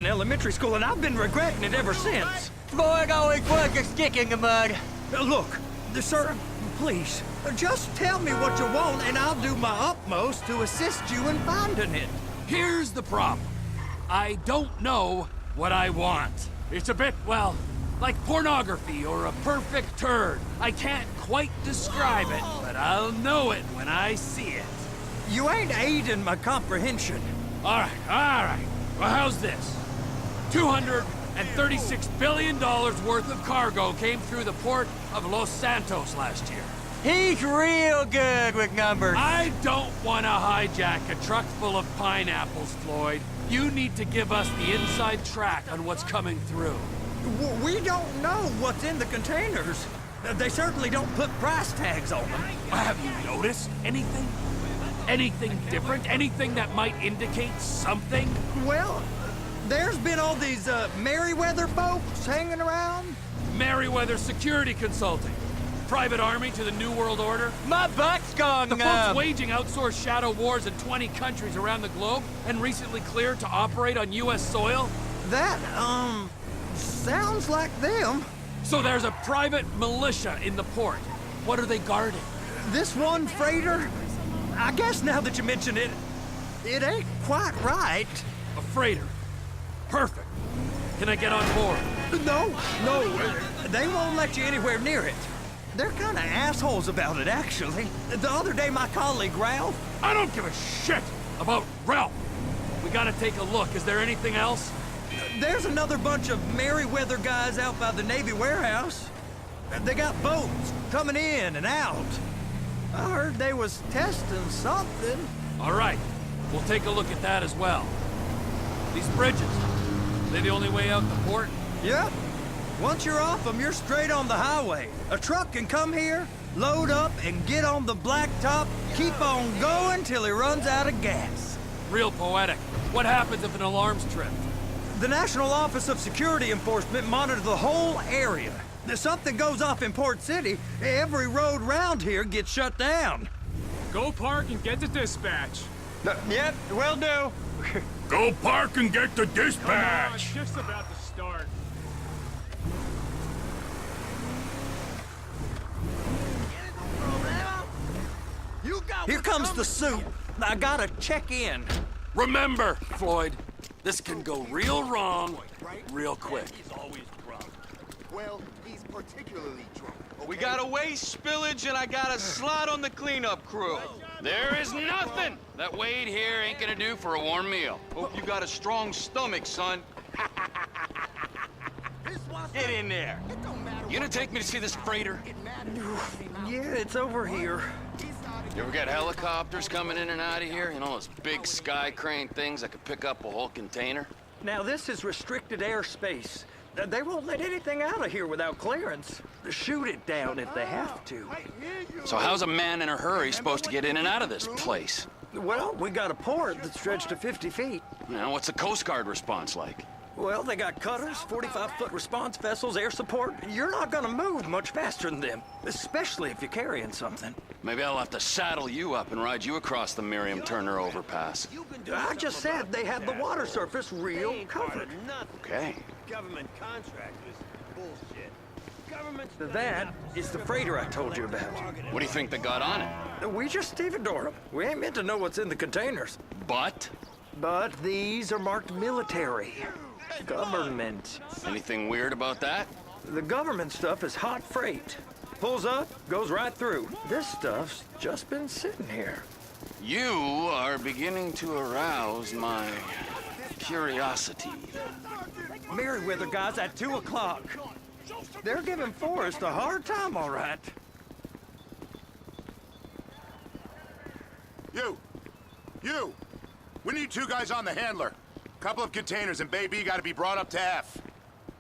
in elementary school, and I've been regretting it ever since. Boy, it always was a stick in the mud. Look, sir, please, just tell me what you want, and I'll do my utmost to assist you in finding it. Here's the problem. I don't know what I want. It's a bit, well, like pornography or a perfect turd. I can't quite describe it, but I'll know it when I see it. You ain't aiding my comprehension. All right. Well, how's this? $236 billion worth of cargo came through the port of Los Santos last year. He's real good with numbers. I don't want to hijack a truck full of pineapples, Floyd. You need to give us the inside track on what's coming through. We don't know what's in the containers. They certainly don't put price tags on them. Have you noticed anything? Anything different? Anything that might indicate something? Well, there's been all these Merryweather folks hanging around. Merryweather Security Consulting. Private army to the New World Order. My butt's gone The folks waging outsourced shadow wars in 20 countries around the globe and recently cleared to operate on U.S. soil? That, sounds like them. So there's a private militia in the port. What are they guarding? This one freighter, I guess now that you mention it, it ain't quite right. A freighter. Perfect. Can I get on board? No, they won't let you anywhere near it. They're kind of assholes about it, actually. The other day, my colleague, Ralph... I don't give a shit about Ralph. We gotta take a look. Is there anything else? There's another bunch of Merryweather guys out by the Navy warehouse. They got boats coming in and out. I heard they was testing something. All right. We'll take a look at that as well. These bridges, they the only way out the port? Yep. Once you're off them, you're straight on the highway. A truck can come here, load up, and get on the blacktop, keep on going till he runs out of gas. Real poetic. What happens if an alarm's tripped? The National Office of Security Enforcement monitors the whole area. If something goes off in Port City, every road round here gets shut down. Go park and get the dispatch. Yep, will do. Go park and get the No, dispatch! it's just about to start. Here comes the soup. I gotta check in. Remember, Floyd, this can go real wrong real quick. He's always drunk. Well, he's particularly drunk. We got a waste spillage and I got a slot on the cleanup crew. There is nothing that Wade here ain't gonna do for a warm meal. Hope you got a strong stomach, son. Get in there. You gonna take me to see this freighter? Yeah, it's over here. You ever got helicopters coming in and out of here? You know, those big sky crane things that could pick up a whole container? Now, this is restricted airspace. They won't let anything out of here without clearance. Shoot it down if they have to. So how's a man in a hurry supposed to get in and out of this place? Well, we got a port that's stretched to 50 feet. You know, what's the Coast Guard response like? Well, they got cutters, 45-foot response vessels, air support. You're not gonna move much faster than them, especially if you're carrying something. Maybe I'll have to saddle you up and ride you across the Miriam Turner overpass. I just said they had the water surface real covered. Okay. Government contractors, bullshit. That is the freighter I told you about. What do you think they got on it? We just stevedore them. We ain't meant to know what's in the containers. But? But these are marked military. Government. Anything weird about that? The government stuff is hot freight. Pulls up, goes right through. This stuff's just been sitting here. You are beginning to arouse my curiosity. Merryweather guys at 2 o'clock. They're giving Forrest a hard time, all right. You! We need 2 guys on the handler. Couple of containers and Baby gotta be brought up to F.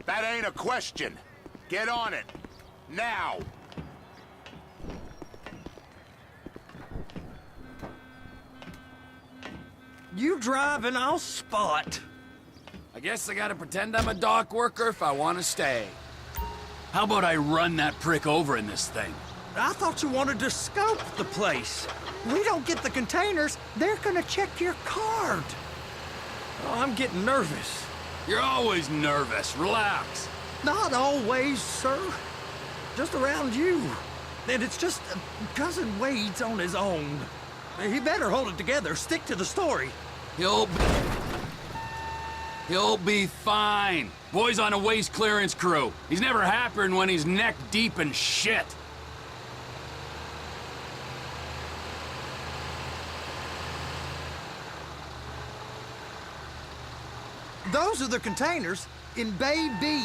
That ain't a question. Get on it. Now! You drive and I'll spot. I guess I gotta pretend I'm a dock worker if I want to stay. How about I run that prick over in this thing? I thought you wanted to scope the place. We don't get the containers, they're gonna check your card. Oh, I'm getting nervous. You're always nervous. Relax. Not always, sir. Just around you. And it's just Cousin Wade's on his own. He better hold it together. Stick to the story. He'll be fine. Boy's on a waste clearance crew. He's never happier than when he's neck deep in shit. Those are the containers in Bay B.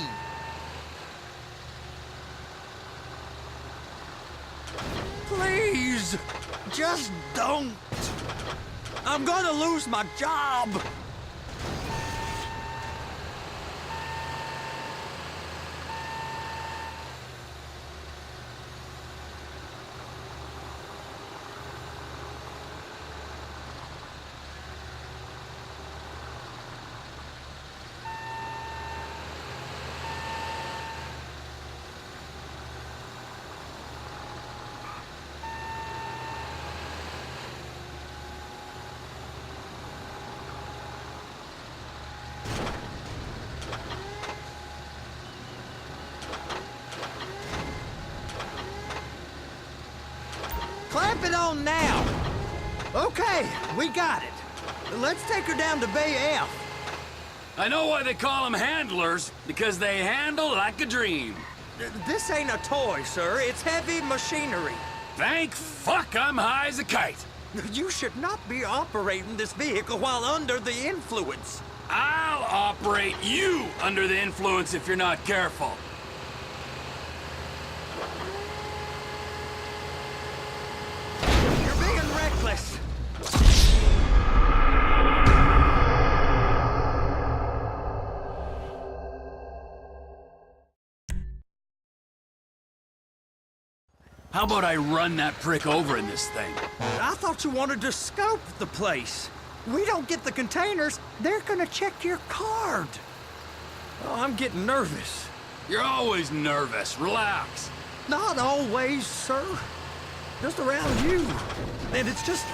Please, just don't. I'm gonna lose my job. Clamp it on now. Okay, we got it. Let's take her down to Bay F. I know why they call them handlers, because they handle like a dream. This ain't a toy, sir. It's heavy machinery. Thank fuck I'm high as a kite. You should not be operating this vehicle while under the influence. I'll operate you under the influence if you're not careful. You're being reckless. How about I run that prick over in this thing? I thought you wanted to scope the place. We don't get the containers, they're gonna check your card. Oh, I'm getting nervous. You're always nervous. Relax. Not always, sir. Just around you. And it's just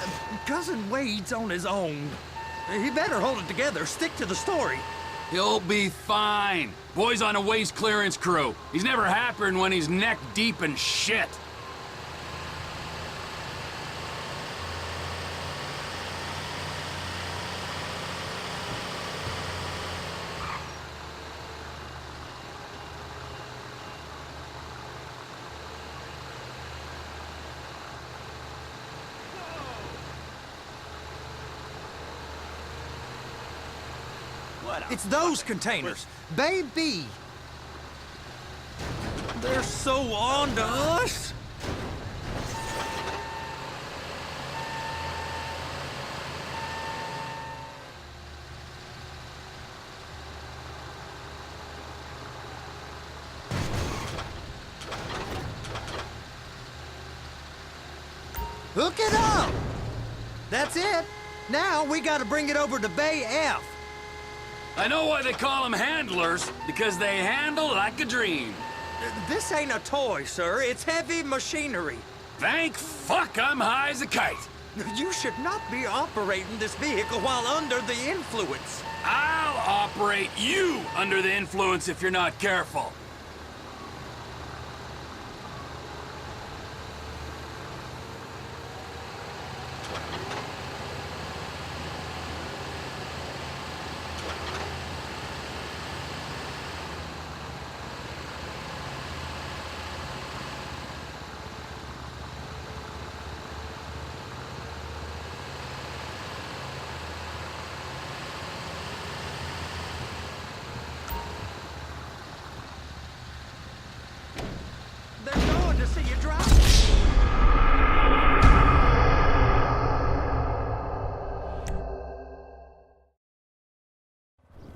Cousin Wade's on his own. He better hold it together. Stick to the story. He'll be fine. Boy's on a waste clearance crew. He's never happier than when he's neck deep in shit. It's those containers. Bay B. They're so on to us. Hook it up. That's it. Now we gotta bring it over to Bay F. I know why they call them handlers, because they handle like a dream. This ain't a toy, sir. It's heavy machinery. Thank fuck I'm high as a kite. You should not be operating this vehicle while under the influence. I'll operate you under the influence if you're not careful. They're going to see you drive.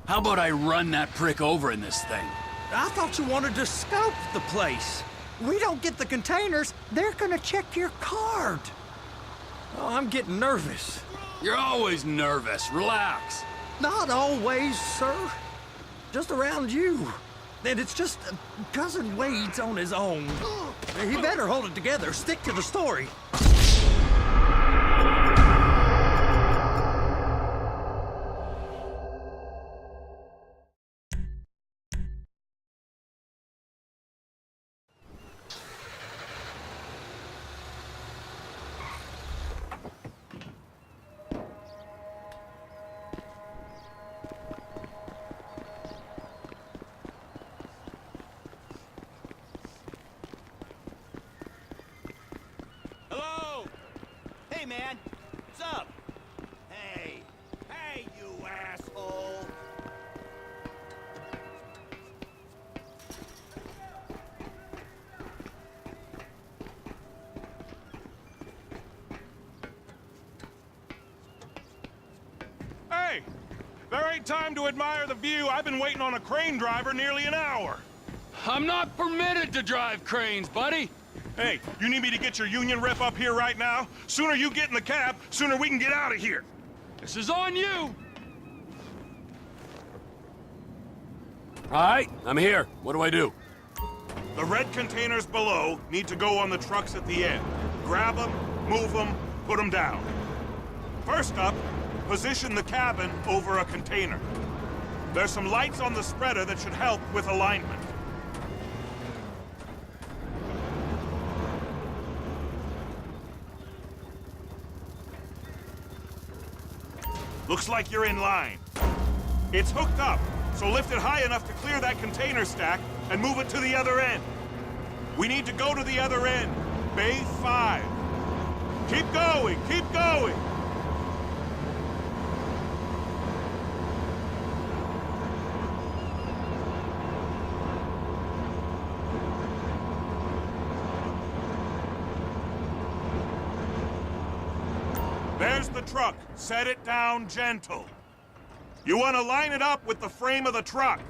How about I run that prick over in this thing? I thought you wanted to scope the place. We don't get the containers, they're gonna check your card. Oh, I'm getting nervous. You're always nervous. Relax. Not always, sir. Just around you. And it's just Cousin Wade's on his own. He better hold it together. Stick to the story. man. What's up? Hey. Hey, you asshole. Hey! There ain't time to admire the view. I've been waiting on a crane driver nearly an hour. I'm not permitted to drive cranes, buddy. Hey, you need me to get your union rep up here right now? Sooner you get in the cab, sooner we can get out of here. This is on you. All right, I'm here. What do I do? The red containers below need to go on the trucks at the end. Grab them, move them, put them down. First up, position the cabin over a container. There's some lights on the spreader that should help with alignment. Looks like you're in line. It's hooked up, so lift it high enough to clear that container stack and move it to the other end. We need to go to the other end. Bay 5. Keep going, keep going! There's the truck. Set it down gentle. You want to line it up with the frame of the truck.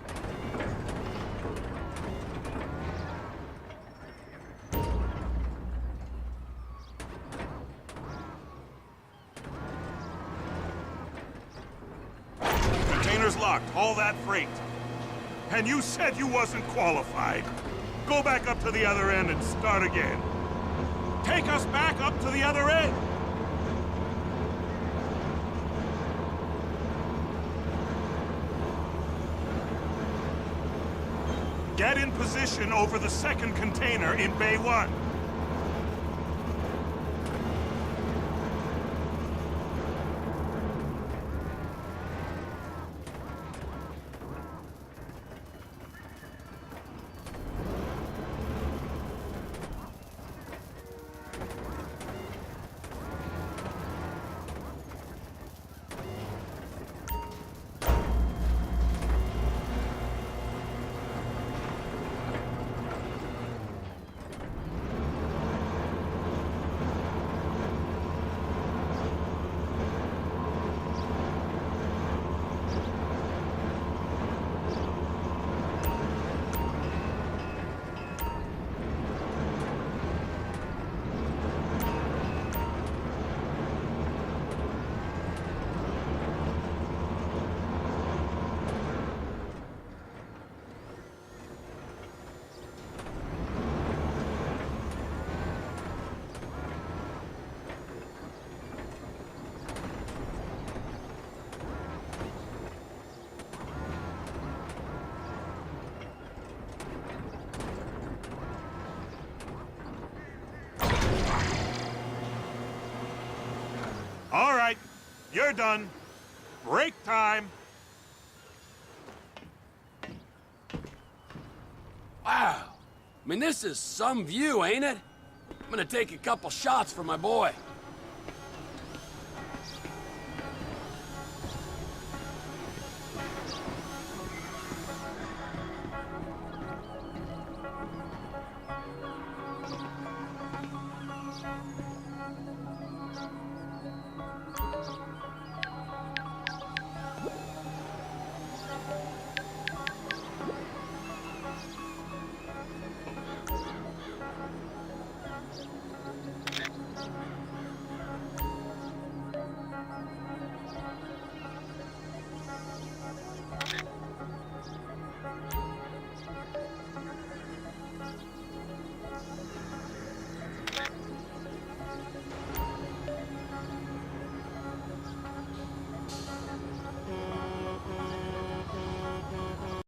Container's locked. Haul that freight. And you said you wasn't qualified. Go back up to the other end and start again. Take us back up to the other end. Get in position over the second container in Bay 1. All right, you're done. Break time. Wow. I mean, this is some view, ain't it? I'm gonna take a couple shots for my boy.